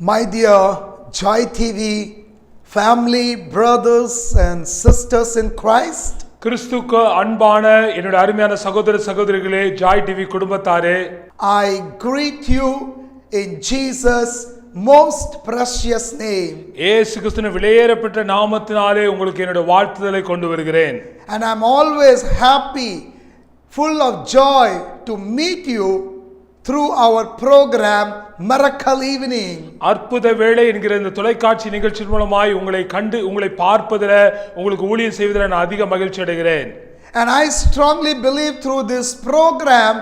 My dear Joy TV family, brothers and sisters in Christ, கிறிஸ்துவுக்கு அன்பான என்னுடைய அருமையான சகோதர சகோதரிகளே, ஜாய் டிவி குடும்பத்தாரே, I greet you in Jesus most precious name. இயேசு கிறிஸ்துவின் விலையேறப்பட்ட நாமத்தினாலே உங்களுக்கு என்னுடைய வாழ்த்துதலை கொண்டு வருகிறேன். And I'm always happy, full of joy to meet you through our program Miracle Evening. அற்புத வேளை என்கிற இந்த தொலைக்காட்சி நிகழ்ச்சியின் மூலமாய் உங்களை பார்ப்பதில் உங்களுக்கு ஊழியம் செய்வதில் நான் அதிக மகிழ்ச்சி அடைகிறேன். And I strongly believe through this program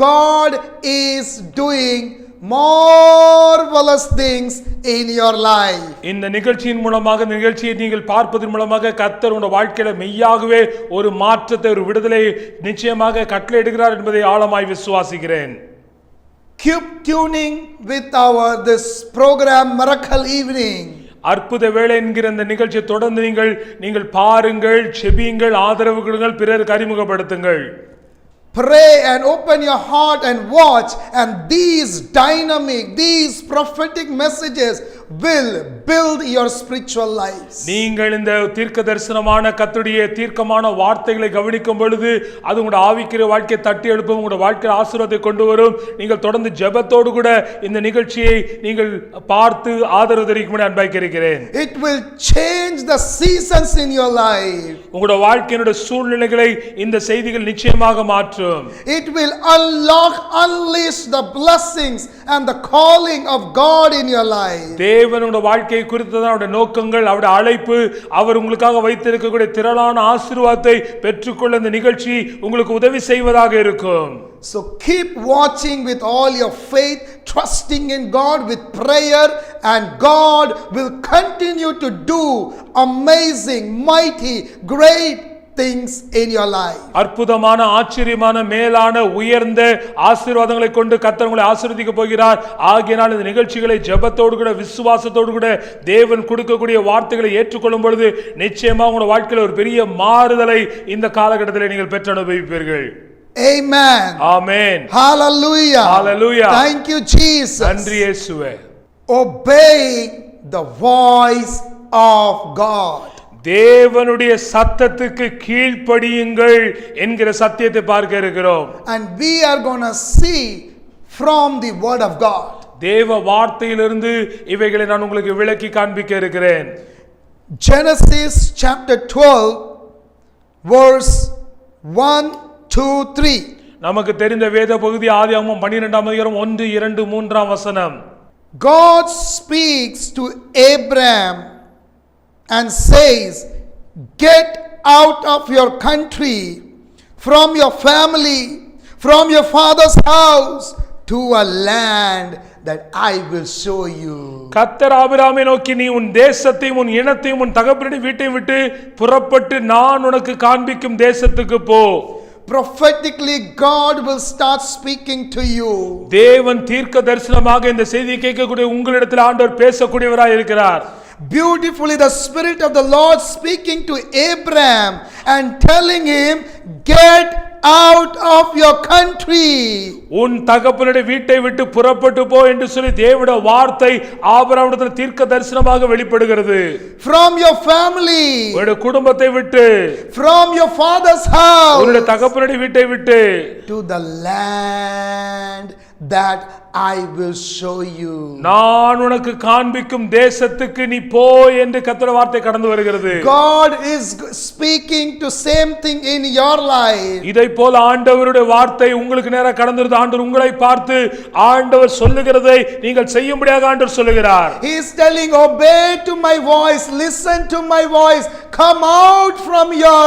God is doing marvelous things in your life. இந்த நிகழ்ச்சியின் மூலமாக, இந்த நிகழ்ச்சியை நீங்கள் பார்ப்பதன் மூலமாக கர்த்தர் உங்கள் வாழ்க்கையில மெய்யாகவே ஒரு மாற்றத்தை, ஒரு விடுதலை நிச்சயமாக கட்டளையிடுகிறார் என்பதை ஆழமாய் விசுவாசிக்கிறேன். Keep tuning with this program Miracle Evening. அற்புத வேளை என்கிற இந்த நிகழ்ச்சியை தொடர்ந்து நீங்கள் பாருங்கள், செபியுங்கள், ஆதரவு கொடுங்கள், பிறருக்கு அறிமுகப்படுத்துங்கள். Pray and open your heart and watch, and these prophetic messages will build your spiritual lives. நீங்கள் இந்த தீர்க்க தரிசனமான கர்த்தருடைய தீர்க்கமான வார்த்தைகளை கவனிக்கும் பொழுது அது உங்களுடைய ஆவிக்குரிய வாழ்க்கையை தட்டி எழுப்பும், உங்களுடைய வாழ்க்கையில் ஆசீர்வாதத்தை கொண்டு வரும். நீங்கள் தொடர்ந்து ஜெபத்தோடு கூட இந்த நிகழ்ச்சியை நீங்கள் பார்த்து ஆதரவு தெரிவிக்கும்படி அன்பாய் கேட்கிறேன். It will change the seasons in your life. உங்களுடைய வாழ்க்கையினுடைய சூழ்நிலைகளை இந்த செய்திகள் நிச்சயமாக மாற்றும். It will unleash the blessings and the calling of God in your life. தேவனுடைய வாழ்க்கையை குறித்ததான அவருடைய நோக்கங்கள், அவருடைய அழைப்பு, அவர் உங்களுக்காக வைத்திருக்கக்கூடிய திரளான ஆசீர்வாதத்தை பெற்றுக்கொள்ள இந்த நிகழ்ச்சி உங்களுக்கு உதவி செய்வதாக இருக்கும். So keep watching with all your faith, trusting in God with prayer, and God will continue to do amazing, mighty, great things in your life. அற்புதமான, ஆச்சரியமான, மேலான, உயர்ந்த ஆசீர்வாதங்களை கொண்டு கர்த்தர் உங்களை ஆசீர்வதிக்க போகிறார். ஆகையால் இந்த நிகழ்ச்சிகளை ஜெபத்தோடு கூட, விசுவாசத்தோடு கூட தேவன் கொடுக்கக்கூடிய வார்த்தைகளை ஏற்றுக்கொள்ளும் பொழுது நிச்சயமாக உங்களுடைய வாழ்க்கையில் ஒரு பெரிய மாறுதலை இந்த காலகட்டத்தில் நீங்கள் பெற்று அனுபவிப்பீர்கள். Amen. Amen. Hallelujah. Hallelujah. Thank you Jesus. நன்றி இயேசுவே. Obeying the voice of God. தேவனுடைய சத்தத்துக்கு கீழ்ப்படியுங்கள் என்கிற சத்தியத்தை பார்க்க இருக்கிறோம். And we are going to see from the word of God. தேவ வார்த்தையிலிருந்து இவைகளை நான் உங்களுக்கு விளக்கி காண்பிக்க இருக்கிறேன். Genesis chapter 12 verse 1, 2, 3. நமக்கு தெரிந்த வேத பகுதி ஆதியாகமம் 12ஆம் அதிகாரம் 1, 2, 3ஆம் வசனம். God speaks to Abraham and says, get out of your country, from your family, from your father's house, to a land that I will show you. கர்த்தர் ஆபிரகாமை நோக்கி, நீ உன் தேசத்தையும் உன் இனத்தையும் உன் தகப்பனுடைய வீட்டையும் விட்டு புறப்பட்டு நான் உனக்கு காண்பிக்கும் தேசத்துக்கு போ. Prophetically God will start speaking to you. தேவன் தீர்க்க தரிசனமாக இந்த செய்தியை கேட்கக்கூடிய உங்களிடத்தில் ஆண்டவர் பேசக்கூடியவராய் இருக்கிறார். Beautifully the Spirit of the Lord speaking to Abraham and telling him, get out of your country. உன் தகப்பனுடைய வீட்டை விட்டு புறப்பட்டு போ என்று சொல்லி தேவனுடைய வார்த்தை ஆபிரகாமிடத்தில் தீர்க்க தரிசனமாக வெளிப்படுகிறது. From your family, உன்னுடைய குடும்பத்தை விட்டு, from your father's house, உன்னுடைய தகப்பனுடைய வீட்டை விட்டு, to the land that I will show you. நான் உனக்கு காண்பிக்கும் தேசத்துக்கு நீ போ என்று கர்த்தருடைய வார்த்தை கடந்து வருகிறது. God is speaking to same thing in your life. இதை போல ஆண்டவருடைய வார்த்தை உங்களுக்கு நேரா கடந்து வருது. ஆண்டவர் உங்களை பார்த்து ஆண்டவர் சொல்லுகிறதை நீங்கள் செய்யும்படியாக ஆண்டவர் சொல்லுகிறார். He is telling, obey to my voice, listen to my voice, come out from your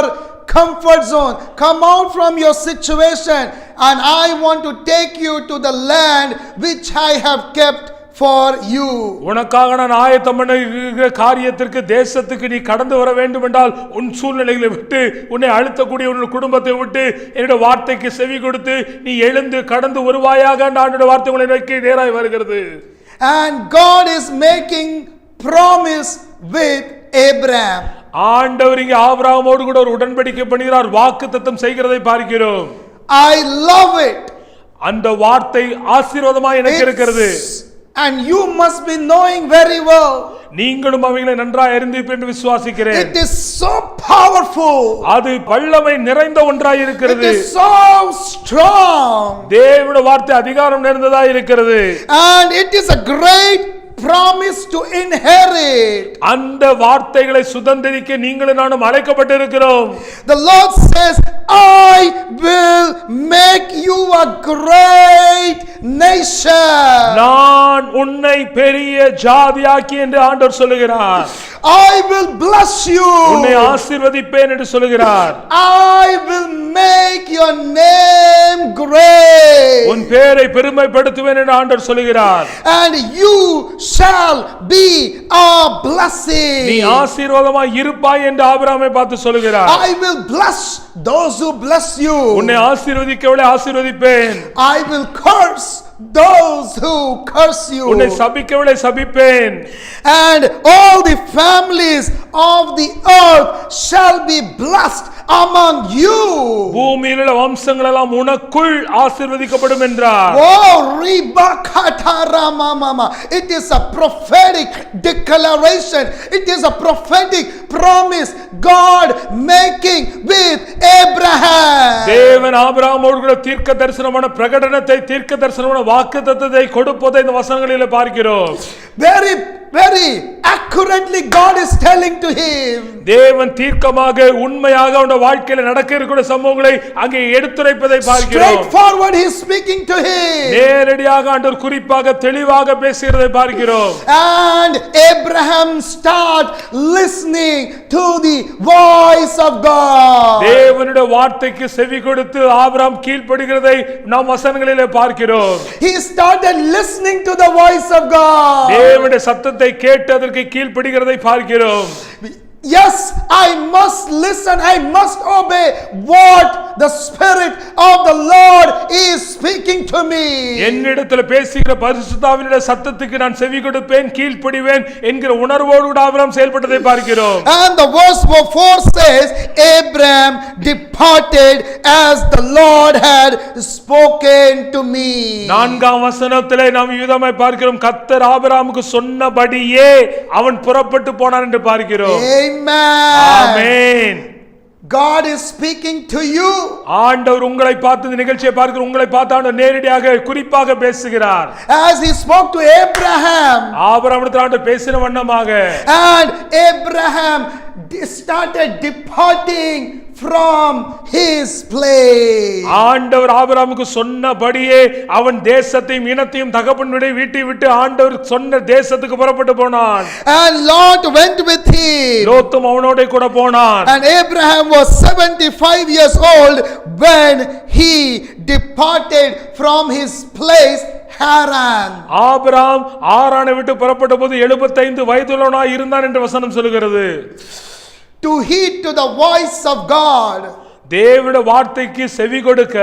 comfort zone, come out from your situation, and I want to take you to the land which I have kept for you. உனக்காக நான் ஆயத்தம் பண்ணுகிற காரியத்திற்கு, தேசத்துக்கு நீ கடந்து வர வேண்டும் என்றால் உன் சூழ்நிலைகளை விட்டு, உன்னை அழுத்தக்கூடிய உன் குடும்பத்தை விட்டு என்னுடைய வார்த்தைக்கு செவி கொடுத்து நீ எழுந்து கடந்து வருவாயாக. ஆண்டவருடைய வார்த்தை உங்களை நோக்கி நேராய் வருகிறது. And God is making promise with Abraham. ஆண்டவர் இங்கே ஆபிரகாமோடு கூட ஒரு உடன்படிக்கை பண்ணுகிறார், வாக்குத்தத்தம் செய்கிறதை பார்க்கிறோம். I love it. அந்த வார்த்தை ஆசீர்வாதமாய் எனக்கு இருக்கிறது. And you must be knowing very well. நீங்களும் அவைகளை நன்றாய் அறிந்திருப்பீர்கள் என்று விசுவாசிக்கிறேன். It is so powerful. அது வல்லமை நிறைந்த ஒன்றாய் It இருக்கிறது. is so strong. தேவனுடைய வார்த்தை அதிகாரம் நிறைந்ததாய் இருக்கிறது. And it is a great promise to inherit. அந்த வார்த்தைகளை சுதந்தரிக்க நீங்களும் நானும் அழைக்கப்பட்டிருக்கிறோம். The Lord says, I will make you a great nation. நான் உன்னை பெரிய ஜாதியாக்கி என்று ஆண்டவர் சொல்லுகிறார். I will bless you. உன்னை ஆசீர்வதிப்பேன் என்று சொல்லுகிறார். I will make your name great. உன் பேரை பெருமைப்படுத்துவேன் என்று ஆண்டவர் சொல்லுகிறார். And you shall be a blessing. நீ ஆசீர்வாதமாய் இருப்பாய் என்று ஆபிரகாமை பார்த்து சொல்லுகிறார். I will bless those who bless you. உன்னை ஆசீர்வதிக்கவளை ஆசீர்வதிப்பேன். I will curse those who curse you. உன்னை சபிக்கவளை சபிப்பேன். And all the families of the earth shall be blessed among you. பூமியில் உள்ள வம்சங்கள் எல்லாம் உனக்குள் ஆசீர்வதிக்கப்படும் என்றார். Oh, ribakatara mama. It is a prophetic declaration. It is a prophetic promise God making with Abraham. தேவன் ஆபிரகாமோடு கூட தீர்க்க தரிசனமான பிரகடனத்தை தீர்க்க தரிசனமான வாக்குத்தத்தத்தை கொடுப்பதை இந்த வசனங்களிலே பார்க்கிறோம். Very accurately God is telling to him. தேவன் தீர்க்கமாக உண்மையாக அவனுடைய வாழ்க்கையில் நடக்க இருக்கிற சம்பவங்களை அங்கே எடுத்துரைப்பதை பார்க்கிறோம். Straightforward he is speaking to him. நேரடியாக ஆண்டவர் குறிப்பாக தெளிவாக பேசுகிறதை பார்க்கிறோம். And Abraham start listening to the voice of God. தேவனுடைய வார்த்தைக்கு செவி கொடுத்து ஆபிரகாம் கீழ்ப்படிகிறதை நாம் வசனங்களிலே பார்க்கிறோம். He started listening to the voice of God. தேவனுடைய சத்தத்தை கேட்டு அதற்கு கீழ்ப்படிகிறதை பார்க்கிறோம். Yes, I must listen, I must obey what the Spirit of the Lord is speaking to me. என்னிடத்தில் பேசுகிற பரிசுத்தாவினுடைய சத்தத்துக்கு நான் செவி கொடுப்பேன், கீழ்ப்படிவேன் என்கிற உணர்வோடு கூட ஆபிரகாம் செயல்பட்டதை பார்க்கிறோம். And the verse 4 says, Abraham departed as the Lord had spoken to me. நான்காம் வசனத்திலே நாம் விதமாய் பார்க்கிறோம், கர்த்தர் ஆபிரகாமுக்கு சொன்னபடியே அவன் புறப்பட்டு போனான் என்று பார்க்கிறோம். Amen. God is speaking to you. ஆண்டவர் உங்களை பார்த்து இந்த நிகழ்ச்சியை பார்க்கிற உங்களை பார்த்து ஆண்டவர் நேரடியாக குறிப்பாக பேசுகிறார். As he spoke to Abraham. ஆபிரகாமிடத்தில் ஆண்டவர் பேசின வண்ணமாக. And Abraham started departing from his place. ஆண்டவர் ஆபிரகாமுக்கு சொன்னபடியே அவன் தேசத்தையும் இனத்தையும் தகப்பனுடைய வீட்டை விட்டு ஆண்டவர் சொன்ன தேசத்துக்கு புறப்பட்டு போனான். And Lot went with him. லோத்தும் அவனோட கூட போனான். And Abraham was 75 years old when he departed from his place Haran. Abraham ஆரானை விட்டு புறப்பட்ட போது 75 வயதுள்ளவனாய் இருந்தான் என்று வசனம் சொல்கிறது. To heed to the voice of God. தேவனுடைய வார்த்தைக்கு செவி கொடுக்க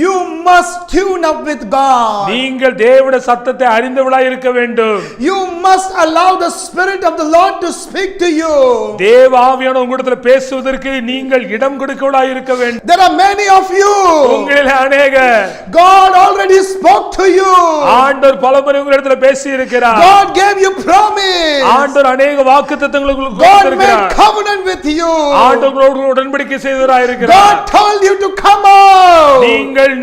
you must tune up with God. நீங்கள் தேவனுடைய சத்தத்தை அறிந்தவளாய் இருக்க வேண்டும். You must allow the Spirit of the Lord to speak to you. தேவ ஆவியானவர் உங்களிடத்தில் பேசுவதற்கு நீங்கள் இடம் கொடுக்கவளாய் இருக்க வேண்டும். There are many of you. உங்களில் அநேகர் God already spoke to you. ஆண்டவர் பலமுறை உங்களிடத்தில் பேசி இருக்கிறார். God gave you promise. ஆண்டவர் அநேக வாக்குத்தத்தங்களை உங்களுக்கு God கொடுத்திருக்கிறார். made covenant with you. ஆண்டவரோடு உடன்படிக்கை செய்தவராய் இருக்கிறார். God told you to come out.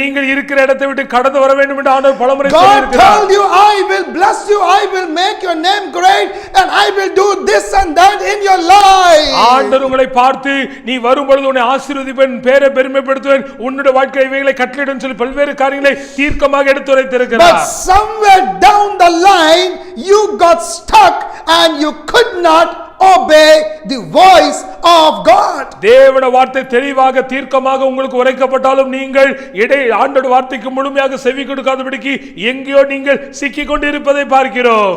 நீங்கள் இருக்கிற இடத்தை விட்டு கடந்து வர வேண்டும் என்று ஆண்டவர் பலமுறை God சொல்லியிருக்கிறார். told you, I will bless you, I will make your name great, and I will do this and that in your life. ஆண்டவர் உங்களை பார்த்து நீ வரும்பொழுது உன்னை ஆசீர்வதிப்பேன், பேரை பெருமைப்படுத்துவேன், உன்னுடைய வாழ்க்கை இவைகளை கட்டளையிடும் சொல்லி பல்வேறு காரியங்களை தீர்க்கமாக எடுத்துரைத்திருக்கிறார். But somewhere down the line you got stuck and you could not obey the voice of God. தேவனுடைய வார்த்தை தெளிவாக தீர்க்கமாக உங்களுக்கு உரைக்கப்பட்டாலும் நீங்கள் ஆண்டவருடைய வார்த்தைக்கு முழுமையாக செவி கொடுக்காதபடிக்கு எங்கேயோ நீங்கள் சிக்கிக் கொண்டு இருப்பதை பார்க்கிறோம்.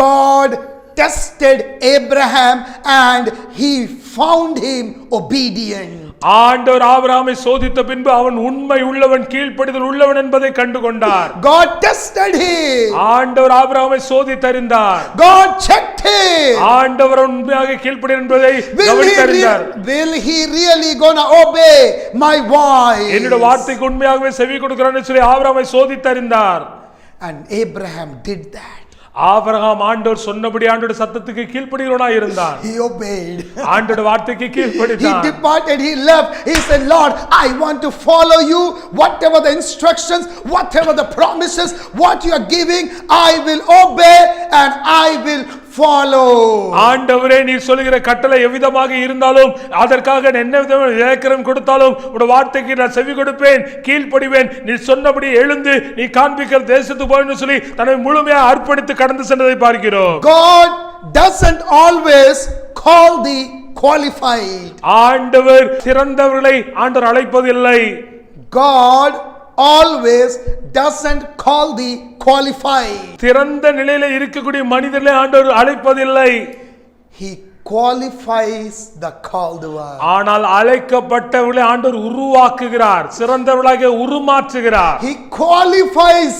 God tested Abraham and he found him obedient. ஆண்டவர் ஆபிரகாமை சோதித்த பின்பு அவன் உண்மை உள்ளவன், கீழ்ப்படிதல் உள்ளவன் என்பதை கண்டு கொண்டார். God tested him. ஆண்டவர் ஆபிரகாமை சோதித்தறிந்தார். God checked him. ஆண்டவர் உண்மையாக கீழ்ப்படிதல் என்பதை கவனித்தறிந்தார். Will he really gonna obey my voice? என்னுடைய வார்த்தைக்கு உண்மையாகவே செவி கொடுக்கிறான்னு சொல்லி ஆபிரகாமை சோதித்தறிந்தார். And Abraham did that. Abraham ஆண்டவர் சொன்னபடி ஆண்டவருடைய சத்தத்துக்கு கீழ்ப்படிகிறவனாய் இருந்தான். He obeyed. ஆண்டவருடைய வார்த்தைக்கு He கீழ்ப்படிந்தான். departed, he left. He said, Lord, I want to follow you. Whatever the instructions, whatever the promises, what you are giving, I will obey and I will follow. ஆண்டவரே நீர் சொல்லுகிற கட்டளை எவ்விதமாக இருந்தாலும் அதற்காக என்ன விதமான இலக்கணம் கொடுத்தாலும் உடைய வார்த்தைக்கு நான் செவி கொடுப்பேன், கீழ்ப்படிவேன். நீ சொன்னபடி எழுந்து நீ காண்பிக்கிற தேசத்துக்கு போய்ன்னு சொல்லி தன்னை முழுமையாக அர்ப்பணித்து கடந்து சென்றதை பார்க்கிறோம். God doesn't always call the qualified. ஆண்டவர் சிறந்தவர்களை ஆண்டவர் அழைப்பதில்லை. God always doesn't call the qualified. சிறந்த நிலையில இருக்கக்கூடிய மனிதர்களை ஆண்டவர் அழைப்பதில்லை. He qualifies the called one. ஆனால் அழைக்கப்பட்டவர்களை ஆண்டவர் உருவாக்குகிறார், சிறந்தவர்களாக உருமாற்றுகிறார். He qualifies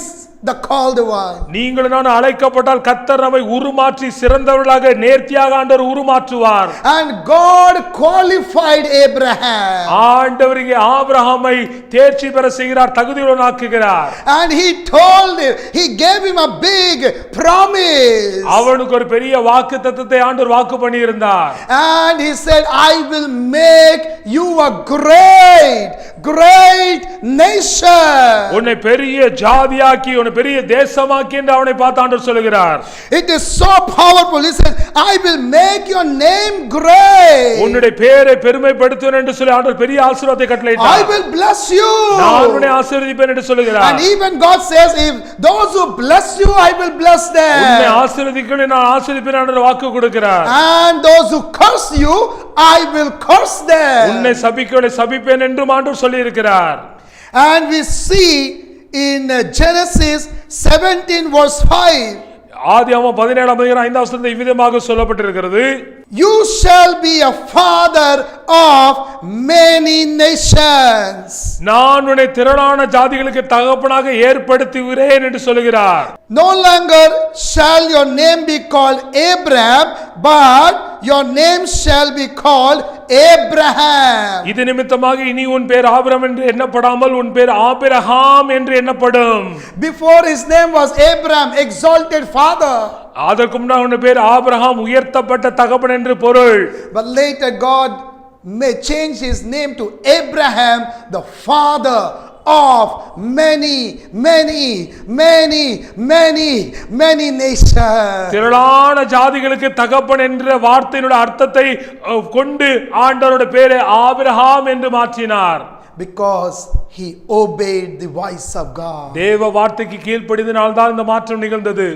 the called one. நீங்கள் நான் அழைக்கப்பட்டால் கர்த்தர் நம்மை உருமாற்றி சிறந்தவர்களாக நேர்த்தியாக ஆண்டவர் உருமாற்றுவார். And God qualified Abraham. ஆண்டவர் இங்கே ஆபிரகாமை தேர்ச்சி பெற செய்கிறார், தகுதியுள்ளவனாக்குகிறார். And he told him, he gave him a big promise. அவனுக்கு ஒரு பெரிய வாக்குத்தத்தத்தை ஆண்டவர் வாக்கு பண்ணி இருந்தார். And he said, I will make you a great nation. உன்னை பெரிய ஜாதியாக்கி உன்னை பெரிய தேசமாக்கி என்று அவனை பார்த்து ஆண்டவர் சொல்கிறார். It is so powerful. He says, I will make your name great. உன்னுடைய பெயரை பெருமைப்படுத்துவேன் என்று சொல்லி ஆண்டவர் பெரிய ஆசீர்வாதத்தை கட்டளையிட்டார். I will bless you. நான் உன்னை ஆசீர்வதிப்பேன் என்று சொல்கிறார். And even God says, if those who bless you, I will bless உன்னை them. ஆசீர்வதிக்கிறேன் நான் ஆசீர்வதிப்பேன் என்று வாக்கு கொடுக்கிறார். And those who curse you, I will curse them. உன்னை சபிக்கிறவனை சபிப்பேன் என்று ஆண்டவர் சொல்லி இருக்கிறார். And we see in Genesis 17 verse 5, ஆதியாகமம் 17:5 இவ்விதமாக சொல்லப்பட்டிருக்கிறது. you shall be a father of many nations. நான் உன்னை திரளான ஜாதிகளுக்கு தகப்பனாக ஏற்படுத்துகிறேன் என்று சொல்கிறார். No longer shall your name be called Abram, but your name shall be called Abraham. இது நிமித்தமாக இனி உன் பேர் ஆபிரகாம் என்று எண்ணப்படாமல் உன் பேர் ஆபிரகாம் என்று எண்ணப்படும். Before his name was Abram, exalted father. அதற்கு முன்னாடி உன் பேர் ஆபிரகாம் உயர்த்தப்பட்ட தகப்பன் என்று பொருள். But later God may change his name to Abraham, the father of many nations. திரளான ஜாதிகளுக்கு தகப்பன் என்ற வார்த்தையினுடைய அர்த்தத்தை கொண்டு ஆண்டவருடைய பேரை ஆபிரகாம் என்று மாற்றினார். Because he obeyed the voice of God. தேவ வார்த்தைக்கு கீழ்ப்படிந்ததால் தான் இந்த மாற்றம் நிகழ்ந்தது.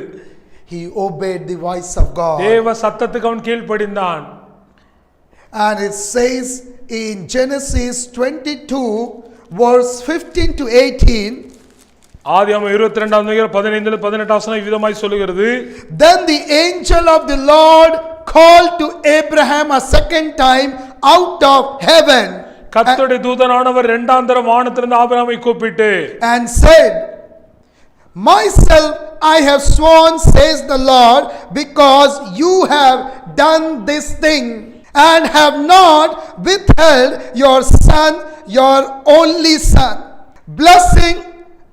He obeyed the voice of God. தேவ சத்தத்துக்கு அவன் கீழ்ப்படிந்தான். And it says in Genesis 22 verse 15 to 18, ஆதியாகமம் 22:15-18 இவ்விதமாய் சொல்லுகிறது. Then the angel of the Lord called to Abraham a second time out of heaven கர்த்தருடைய தூதனானவர் இரண்டாம் தரம் வானத்திலிருந்து ஆபிரகாமை கூப்பிட்டு and said, Myself I have sworn, says the Lord, because you have done this thing and have not withheld your son, your only son. Blessing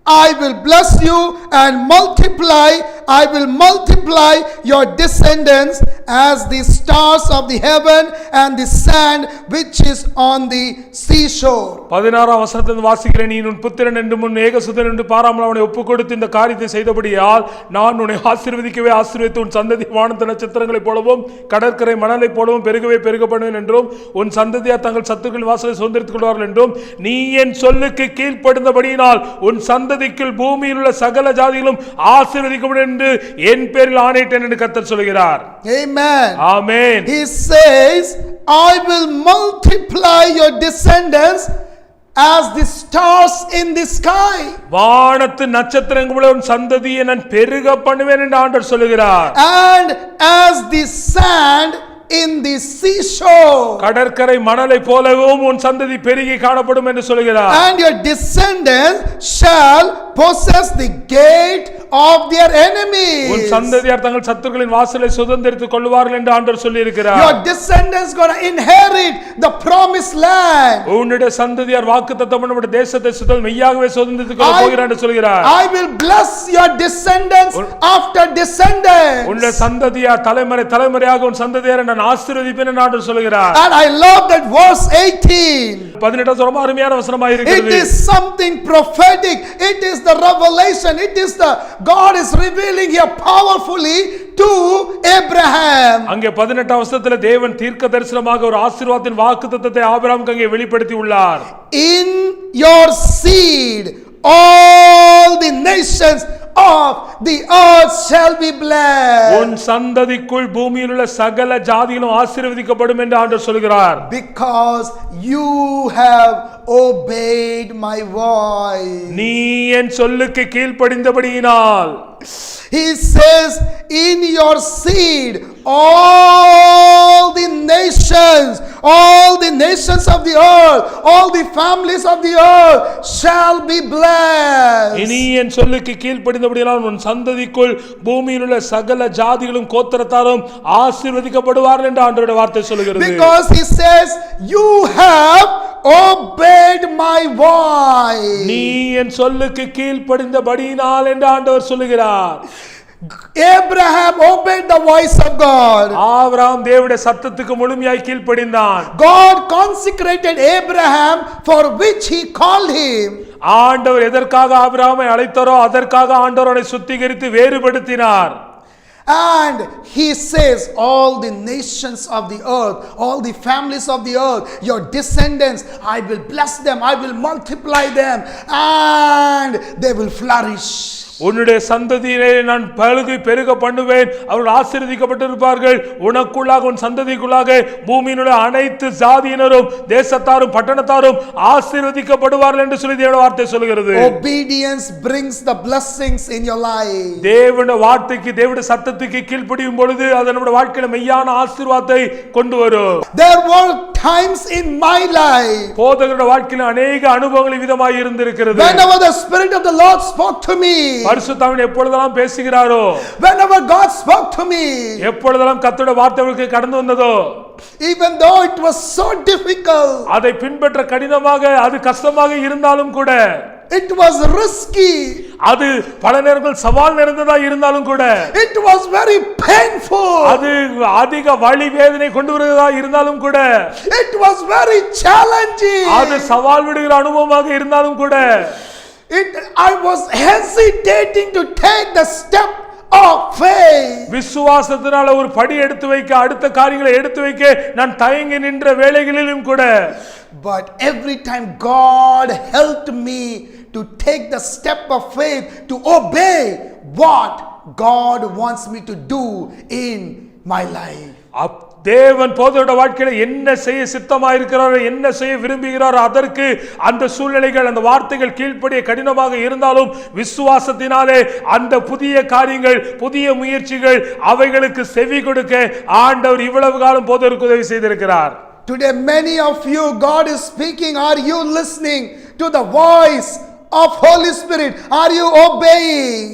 I will bless you, and multiply I will multiply your descendants as the stars of the heaven and the sand which is on the seashore. 16 வசனத்திலிருந்து வாசிக்கிறேன். நீ உன் புத்திரன் என்று முன் ஏகசுதன் என்று பாராமல் அவனை ஒப்புக்கொடுத்து இந்த காரியத்தை செய்தபடியால் நான் உன்னை ஆசீர்வதிக்கவே ஆசீர்வதித்து உன் சந்ததி வானத்து நட்சத்திரங்களைப் போலவும் கடற்கரை மணலைப் போலவும் பெருகவே பெருக பண்ணுவேன் என்றும் உன் சந்ததியார் தங்கள் சத்துருக்களின் வாசலை சுதந்தரித்துக் கொள்வார்கள் என்றும் நீ என் சொல்லுக்கு கீழ்ப்படுந்தபடியினால் உன் சந்ததிக்குள் பூமியில் உள்ள சகல ஜாதிகளும் ஆசீர்வதிக்கப்படும் என்று என் பேரில் ஆணையிட்டேன் என்று கர்த்தர் சொல்கிறார். Amen. Amen. He says, I will multiply your descendants as the stars in the sky. வானத்து நட்சத்திரங்களை உன் சந்ததியை நான் பெருக பண்ணுவேன் என்று ஆண்டவர் சொல்கிறார். And as the sand in the seashore. கடற்கரை மணலை போலவும் உன் சந்ததி பெருகி காணப்படும் என்று சொல்கிறார். And your descendants shall possess the gate of their enemies. உன் சந்ததியார் தங்கள் சத்துருக்களின் வாசலை சுதந்தரித்துக் கொள்வார்கள் என்று ஆண்டவர் சொல்லி இருக்கிறார். Your descendants going to inherit the promise promised land. உன்னுடைய சந்ததியார் வாக்குத்தத்தம் பண்ணப்பட்ட தேசத்தை மெய்யாகவே சுதந்திரித்துக் கொள்ள போகிறார் என்று சொல்கிறார். I will bless your descendants after descendants. உன்னுடைய சந்ததியார் தலைமுறையாக உன் சந்ததியாரை நான் ஆசீர்வதிப்பேன் என்று சொல்கிறார். And I love that verse 18. 18 ரொம்ப அருமையான வசனமாக இருக்கிறது. It is something prophetic. It is the revelation. It is the God is revealing here powerfully to Abraham. அங்கே 18 வசனத்திலே தேவன் தீர்க்க தரிசனமாக ஒரு ஆசீர்வாதத்தின் வாக்குத்தத்தத்தை ஆபிரகாமுக்கு அங்கே வெளிப்படுத்தி உள்ளார். In your seed all the nations of the earth shall be blessed. உன் சந்ததிக்குள் பூமியில் உள்ள சகல ஜாதிகளும் ஆசீர்வதிக்கப்படும் என்று ஆண்டவர் சொல்கிறார். Because you have obeyed my voice. நீ என் சொல்லுக்கு கீழ்ப்படிந்தபடியினால். He says, in your seed all the nations of the earth, all the families of the earth shall be blessed. நீ என் சொல்லுக்கு கீழ்ப்படிந்தபடியால் உன் சந்ததிக்குள் பூமியில் உள்ள சகல ஜாதிகளும் கோத்திரத்தாரும் ஆசீர்வதிக்கப்படுவார்கள் என்று ஆண்டவருடைய வார்த்தை சொல்கிறது. Because he says, you have obeyed my voice. நீ என் சொல்லுக்கு கீழ்ப்படிந்தபடியினால் என்று ஆண்டவர் சொல்கிறார். Abraham obeyed the voice of God. Abraham தேவனுடைய சத்தத்துக்கு முழுமையாய் கீழ்ப்படிந்தான். God consecrated Abraham for which he called him. ஆண்டவர் எதற்காக ஆபிரகாமை அழைத்தாரோ அதற்காக ஆண்டவர் அவனை சுத்திகரித்து வேறுபடுத்தினார். And he says, all the nations of the earth, all the families of the earth, your descendants, I will bless them, I will multiply them, and they will flourish. உன்னுடைய சந்ததியிலே நான் பெருக பண்ணுவேன், அவர்கள் ஆசீர்வதிக்கப்பட்டிருப்பார்கள். உனக்குள்ளாக உன் சந்ததிக்குள்ளாக பூமியினுடைய அனைத்து ஜாதியினரும் தேசத்தாரும் பட்டணத்தாரும் ஆசீர்வதிக்கப்படுவார்கள் என்று சொல்லி தேவனுடைய வார்த்தை சொல்கிறது. Obedience brings the blessings in your life. தேவனுடைய வார்த்தைக்கு தேவனுடைய சத்தத்துக்கு கீழ்ப்படியும் பொழுது அது நம்முடைய வாழ்க்கையில மெய்யான ஆசீர்வாதத்தை கொண்டு வரும். There were times in my life, போதகருடைய வாழ்க்கையில अनेक அனுபவங்கள் விதமாய் இருந்திருக்கிறது. whenever the Spirit of the Lord spoke to me, பரிசுத்தாவின் எப்பொழுதெல்லாம் பேசுகிறாரோ, whenever God spoke to me, எப்பொழுதெல்லாம் கர்த்தருடைய வார்த்தைகளுக்கு கடந்து வந்ததோ, even though it was so difficult, அதை பின்பற்ற கடினமாக அது கஷ்டமாக இருந்தாலும் கூட, it was risky, அது பல நேரங்கள் சவால் நிறைந்ததா இருந்தாலும் கூட, it was very painful, அது அதிக வலி வேதனை கொண்டு வருவதா இருந்தாலும் கூட, it was very challenging, அது சவால் விடுகிற அனுபவமாக இருந்தாலும் கூட, I was hesitating to take the step of faith. விசுவாசத்தினால ஒரு படி எடுத்து வைக்க, அடுத்த காரியங்களை எடுத்து வைக்க நான் தயங்கி நின்ற வேளைகளிலும் கூட, but every time God helped me to take the step of faith to obey what God wants me to do in my life. தேவன் போதகருடைய வாழ்க்கையில என்ன செய்ய சித்தமாயிருக்கிறாரோ, என்ன செய்ய விரும்புகிறாரோ அதற்கு அந்த சூழ்நிலைகள், அந்த வார்த்தைகள் கீழ்ப்படிய கடினமாக இருந்தாலும் விசுவாசத்தினாலே அந்த புதிய காரியங்கள், புதிய முயற்சிகள் அவைகளுக்கு செவி கொடுக்க ஆண்டவர் இவ்வளவு காலம் போதகருக்கு உதவி செய்திருக்கிறார். Today many of you, God is speaking. Are you listening to the voice of Holy Spirit? Are you obeying?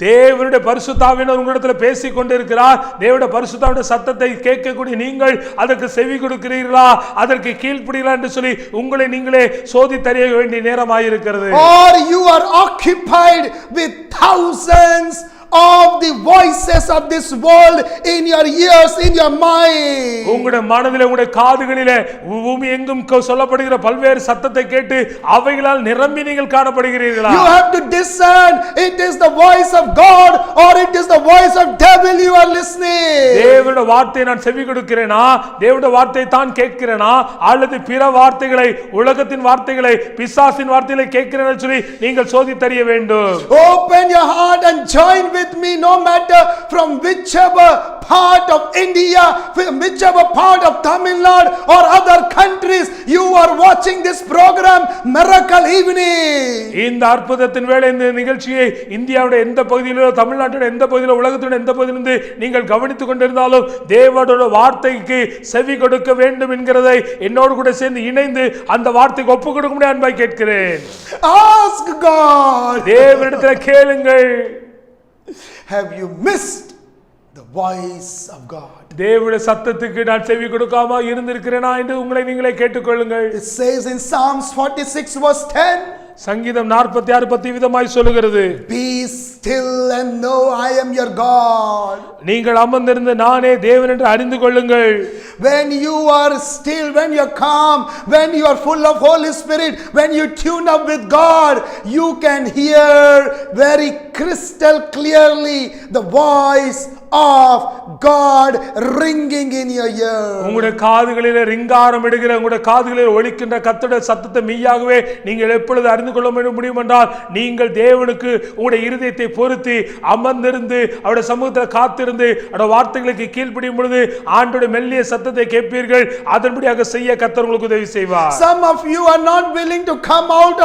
தேவனுடைய பரிசுத்த ஆவியானவர் உங்களிடத்தில் பேசிக் கொண்டிருக்கிறார். தேவனுடைய பரிசுத்த ஆவியுடைய சத்தத்தை கேட்கக்கூடிய நீங்கள் அதற்கு செவி கொடுக்கிறீர்களா, அதற்கு கீழ்ப்படிகிறீர்களா என்று சொல்லி உங்களை நீங்களே சோதித்தறிய வேண்டிய நேரமாயிருக்கிறது. Or you are occupied with thousands of the voices of this world in your ears, in your mind. உங்களுடைய மனதிலே, உங்களுடைய காதுகளிலே பூமி எங்கும் சொல்லப்படுகிற பல்வேறு சத்தத்தை கேட்டு அவைகளால் நிரம்பி நீங்கள் காணப்படுகிறீர்களா? You have to discern, it is the voice of God or it is the voice of devil you are listening. தேவனுடைய வார்த்தையை நான் செவி கொடுக்கிறேனா, தேவனுடைய வார்த்தையை தான் கேட்கிறேனா, அல்லது பிற வார்த்தைகளை, உலகத்தின் வார்த்தைகளை, பிசாசின் வார்த்தைகளை கேட்கிறேனா சொல்லி நீங்கள் சோதித்தறிய வேண்டும். Open your heart and join with me, no matter from whichever part of India, from whichever part of Tamil Nadu or other countries you are watching this program, Miracle Evening. இந்த அற்புதத்தின் வேளை, இந்த நிகழ்ச்சியை இந்தியாவுடைய எந்த பகுதியிலோ, தமிழ்நாட்டுடைய எந்த பகுதியிலோ, உலகத்துடைய எந்த பகுதியிலிருந்து நீங்கள் கவனித்துக் கொண்டிருந்தாலும் தேவனுடைய வார்த்தைக்கு செவி கொடுக்க வேண்டும் என்கிறதை என்னோடு கூட சேர்ந்து இணைந்து அந்த வார்த்தைக்கு ஒப்பு கொடுக்க முடியாது அன்பாய் கேட்கிறேன். Ask God. தேவனிடத்தில் கேளுங்கள். Have you missed the voice of God. தேவனுடைய சத்தத்துக்கு நான் செவி கொடுக்காம இருந்திருக்கிறேனா என்று உங்களை நீங்களே கேட்டுக்கொள்ளுங்கள். It says in Psalms 46 verse 10, சங்கீதம் 46 10 விதமாய் சொல்லுகிறது, be still and know I am your God. நீங்கள் அமர்ந்திருந்து நானே தேவன் என்று அறிந்து கொள்ளுங்கள். When you are still, when you are calm, when you are full of Holy Spirit, when you tune up with God, you can hear very crystal clearly the voice of God ringing in your ear. உங்களுடைய காதுகளிலே ரிங்காரம் இடுகிற, உங்களுடைய காதுகளில் ஒலிக்கின்ற கர்த்தருடைய சத்தத்தை மெய்யாகவே நீங்கள் எப்பொழுது அறிந்து கொள்ள முடியும் என்றால், நீங்கள் தேவனுக்கு உங்களுடைய இருதயத்தை பொருத்தி அமர்ந்திருந்து அவருடைய சமூகத்தில் காத்திருந்து அவருடைய வார்த்தைகளுக்கு கீழ்ப்படியும் பொழுது ஆண்டவருடைய மெல்லிய சத்தத்தை கேட்பீர்கள். அதன்படியாக செய்ய கர்த்தர் உங்களுக்கு உதவி செய்வார். Some of you are not willing to come out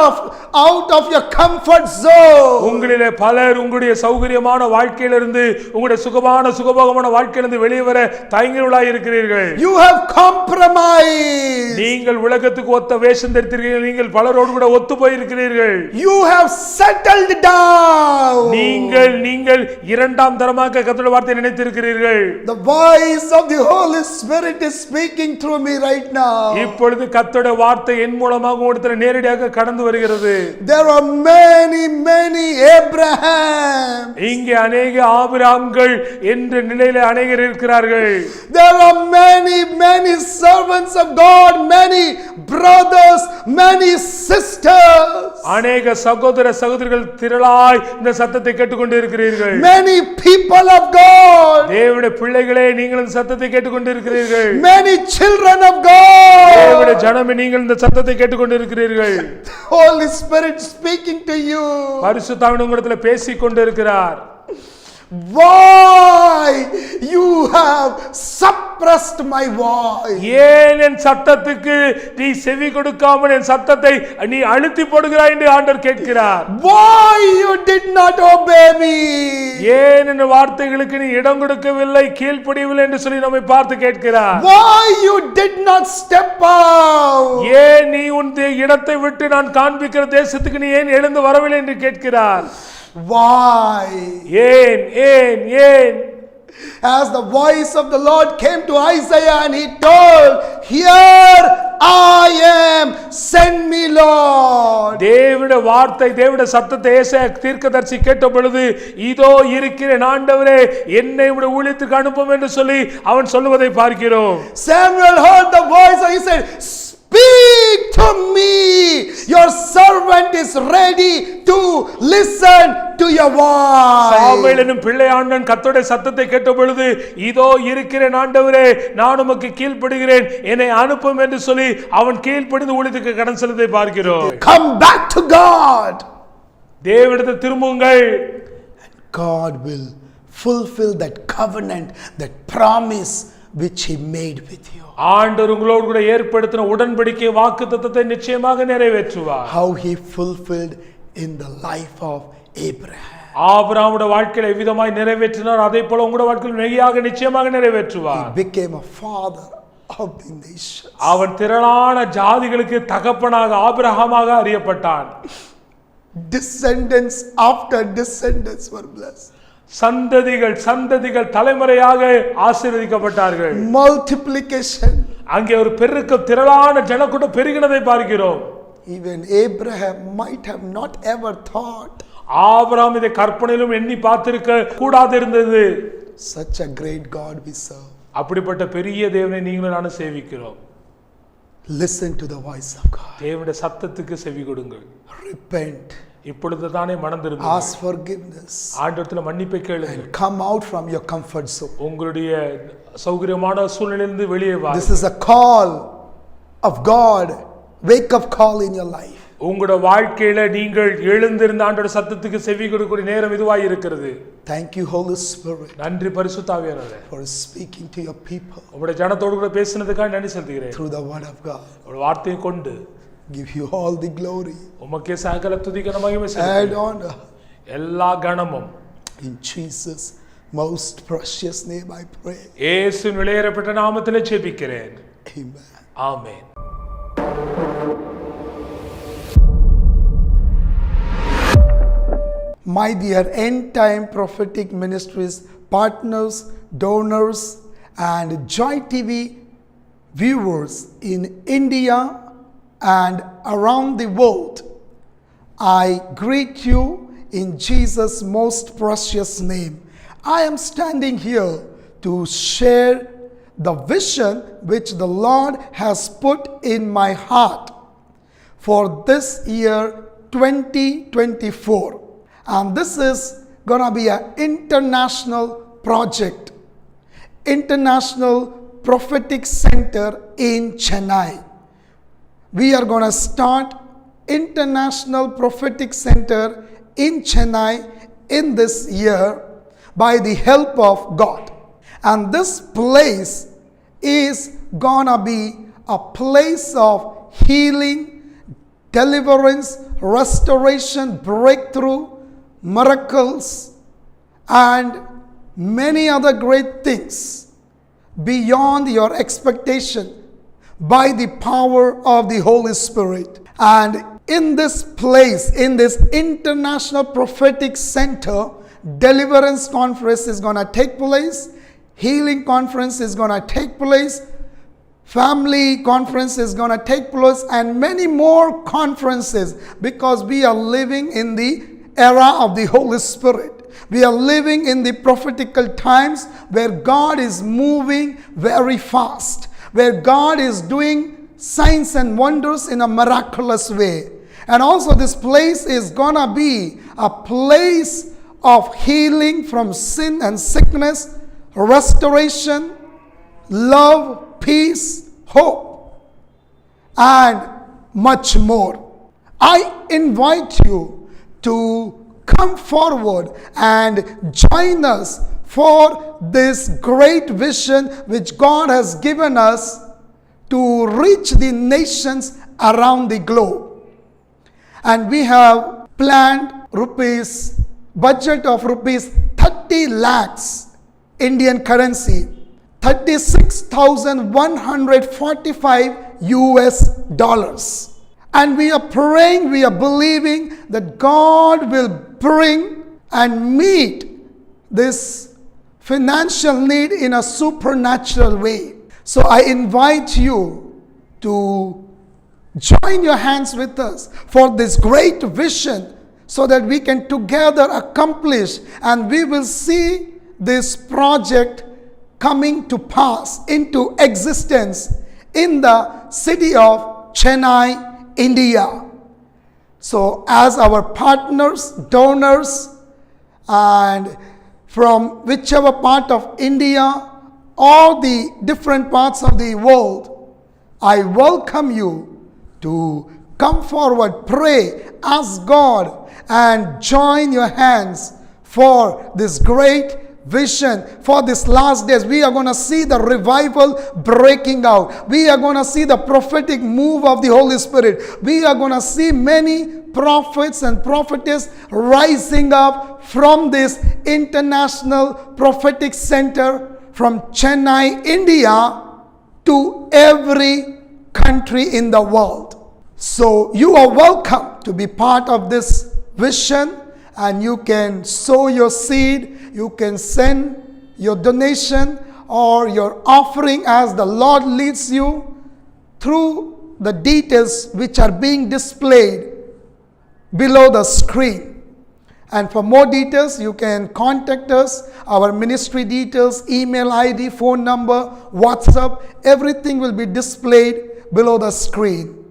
of your comfort zone. உங்களிலே பலர் உங்களுடைய சௌகரியமான வாழ்க்கையிலிருந்து, உங்களுடைய சுகபோகமான வாழ்க்கையிலிருந்து வெளியே வர தயங்குவளாய் இருக்கிறீர்கள். You have compromised. நீங்கள் உலகத்துக்கு ஒத்த வேஷம் தரித்தீர்கள். நீங்கள் பலரோடு கூட ஒத்து போய் இருக்கிறீர்கள். You have settled down. நீங்கள் இரண்டாம் தரமாக கர்த்தருடைய வார்த்தையை நினைத்திருக்கிறீர்கள். The voice of the Holy Spirit is speaking through me right now. இப்பொழுது கர்த்தருடைய வார்த்தை என் மூலமாக உங்களிடத்தில் நேரடியாக கடந்து வருகிறது. There are many Abraham. இங்கே अनेक ஆபிரகாம்கள் என்ற நிலையிலே அநேகர் இருக்கிறார்கள். There are many servants of God, many brothers, many sisters. அநேக சகோதர சகோதரிகள் திரளாய் இந்த சத்தத்தை கேட்டுக்கொண்டு இருக்கிறீர்கள். Many people of God. தேவனுடைய பிள்ளைகளே, நீங்கள் இந்த சத்தத்தை கேட்டுக்கொண்டு இருக்கிறீர்கள். Many children of God. தேவனுடைய ஜனமே, நீங்கள் இந்த சத்தத்தை கேட்டுக்கொண்டு இருக்கிறீர்கள். Holy Spirit speaking to you. பரிசுத்த ஆவியானவர் உங்களிடத்தில் பேசிக் கொண்டு இருக்கிறார். Why you have suppressed my voice? ஏன் என் சத்தத்துக்கு நீ செவி கொடுக்காமல் என் சத்தத்தை நீ அழுத்தி போடுகிறாய் என்று ஆண்டவர் கேட்கிறார். Why you did not obey me? ஏன் என் வார்த்தைகளுக்கு நீ இடம் கொடுக்கவில்லை, கீழ்ப்படியவில்லை என்று சொல்லி நம்மை பார்த்து கேட்கிறார். Why you did not step out? ஏன் நீ உன் இடத்தை விட்டு நான் காண்பிக்கிற தேசத்துக்கு நீ ஏன் எழுந்து வரவில்லை என்று கேட்கிறார். Why? ஏன் As the voice of the Lord came to Isaiah and he told, here I am, send me Lord. தேவனுடைய வார்த்தை, தேவனுடைய சத்தத்தை ஏசாயா தீர்க்கதரிசி கேட்ட பொழுது, இதோ இருக்கிறேன் ஆண்டவரே, என்னை உம்முடைய ஊழியத்துக்கு அனுப்பும் என்று சொல்லி அவன் சொல்லுவதை பார்க்கிறோம். Samuel heard the voice and he said, speak to me, your servant is ready to listen to your voice. Samuel என்னும் பிள்ளையாண்டன் கர்த்தருடைய சத்தத்தை கேட்ட பொழுது, இதோ இருக்கிறேன் ஆண்டவரே, நான் உமக்கு கீழ்ப்படுகிறேன், என்னை அனுப்பும் என்று சொல்லி அவன் கீழ்ப்படிந்து ஊழியத்துக்கு கடன் செலுத்ததை பார்க்கிறோம். Come back to God. தேவனிடத்தில் திரும்புங்கள். And God will fulfill that covenant, that promise which he made with you. ஆண்டவர் உங்களோடு கூட ஏற்படுத்தின உடன்படிக்கை வாக்குத்தத்தத்தை நிச்சயமாக நிறைவேற்றுவார். How he fulfilled in the life of Abraham. ஆபிரகாமுடைய வாழ்க்கையில எவ்விதமாய் நிறைவேற்றினார், அதே போல உங்களுடைய வாழ்க்கையில் மெய்யாக நிச்சயமாக நிறைவேற்றுவார். He became a father of the nations. அவன் திரளான ஜாதிகளுக்கு தகப்பனாக ஆபிரகாமாக அறியப்பட்டான். Descendants after descendants were blessed. சந்ததிகள் தலைமுறையாக ஆசீர்வதிக்கப்பட்டார்கள். Multiplication. அங்கே ஒரு பெருக்கம், திரளான ஜனக்கூட்டம் பெருகினதை பார்க்கிறோம். Even Abraham might have not ever thought. Abraham இதை கற்பனையிலும் எண்ணி பார்த்திருக்க கூடாது இருந்தது. Such a great God we serve. அப்படிப்பட்ட பெரிய தேவனை நீங்களும் நானும் சேவிக்கிறோம். Listen to the voice of God. தேவனுடைய சத்தத்துக்கு செவி கொடுங்கள். Repent. இப்பொழுது தானே மனம் திரும்புங்கள். Ask forgiveness. ஆண்டவரிடத்தில் மன்னிப்பை கேளுங்கள். And come out from your comfort zone. உங்களுடைய சௌகரியமான சூழ்நிலையிலிருந்து வெளியே வா. This is a call of God. Wake up call in your life. உங்களுடைய வாழ்க்கையில நீங்கள் எழுந்திருந்த ஆண்டவருடைய சத்தத்துக்கு செவி கொடுக்கக்கூடிய நேரம் இதுவாய் இருக்கிறது. Thank you, Holy Spirit. நன்றி பரிசுத்த ஆவியானவரே, for speaking to your people. உங்களுடைய ஜனத்தோடு கூட பேசினதுக்காக நன்றி செலுத்துகிறேன். Through the word of God. உங்களுடைய வார்த்தையை கொண்டு give you all the glory. உமக்கே சகல துதி கன மகிமை and செலுத்துகிறேன். honor. எல்லா கனமும் In Jesus' most precious name I pray. இயேசுவின் விலையேறப்பட்ட நாமத்திலே ஜெபிக்கிறேன். Amen. Amen. my dear End Time Prophetic Ministries partners, donors, and Joy TV viewers in India and around the world, I greet you in Jesus' most precious name. I am standing here to share the vision which the Lord has put in my heart for this year 2024. And this is going to be an international project, International Prophetic Center in Chennai. We are going to start International Prophetic Center in Chennai in this year by the help of God. And this place is going to be a place of healing, deliverance, restoration, breakthrough, miracles, and many other great things beyond your expectation by the power of the Holy Spirit. And in this place, in this International Prophetic Center, deliverance conference is going to take place, healing conference is going to take place, family conference is going to take place, and many more conferences, because we are living in the era of the Holy Spirit. We are living in the prophetical times where God is moving very fast, where God is doing signs and wonders in a miraculous way. And also this place is going to be a place of healing from sin and sickness, restoration, love, peace, hope, and much more. I invite you to come forward and join us for this great vision which God has given us to reach the nations around the globe. And we have planned budget of rupees 30 lakhs Indian currency, 36,145 US dollars. And we are praying, we are believing that God will bring and meet this financial need in a supernatural way. So I invite you to join your hands with us for this great vision, so that we can together accomplish, and we will see this project coming to pass into existence in the city of Chennai, India. So as our partners, donors, and from whichever part of India or the different parts of the world, I welcome you to come forward, pray, ask God, and join your hands for this great vision. For this last days, we are going to see the revival breaking out. We are going to see the prophetic move of the Holy Spirit. We are going to see many prophets and prophetess rising up from this International Prophetic Center from Chennai, India, to every country in the world. So you are welcome to be part of this vision, and you can sow your seed, you can send your donation or your offering as the Lord leads you through the details which are being displayed below the screen. And for more details, you can contact us. Our ministry details, email ID, phone number, WhatsApp, everything will be displayed below the screen.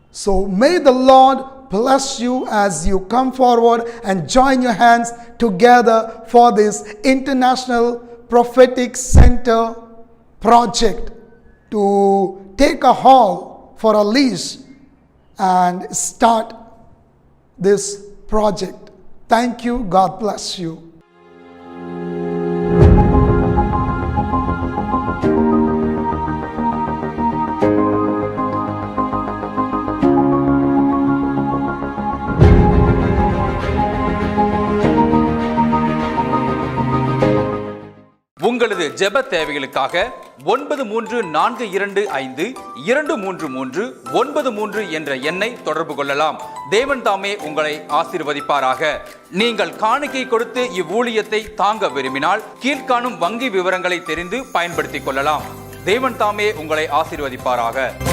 So may the Lord bless you as you come forward and join your hands together for this International Prophetic Center project to take a hold for a leash and start this project. Thank you. God bless you. உங்களது ஜெப தேவைகளுக்காக 9345233933 என்ற எண்ணை தொடர்பு கொள்ளலாம். தேவன் தாமே உங்களை ஆசீர்வதிப்பாராக. நீங்கள் காணிக்கை கொடுத்து இவ்வூழியத்தை தாங்க விரும்பினால் கீழ்காணும் வங்கி விவரங்களை தெரிந்து பயன்படுத்திக் கொள்ளலாம். தேவன் தாமே உங்களை ஆசீர்வதிப்பாராக.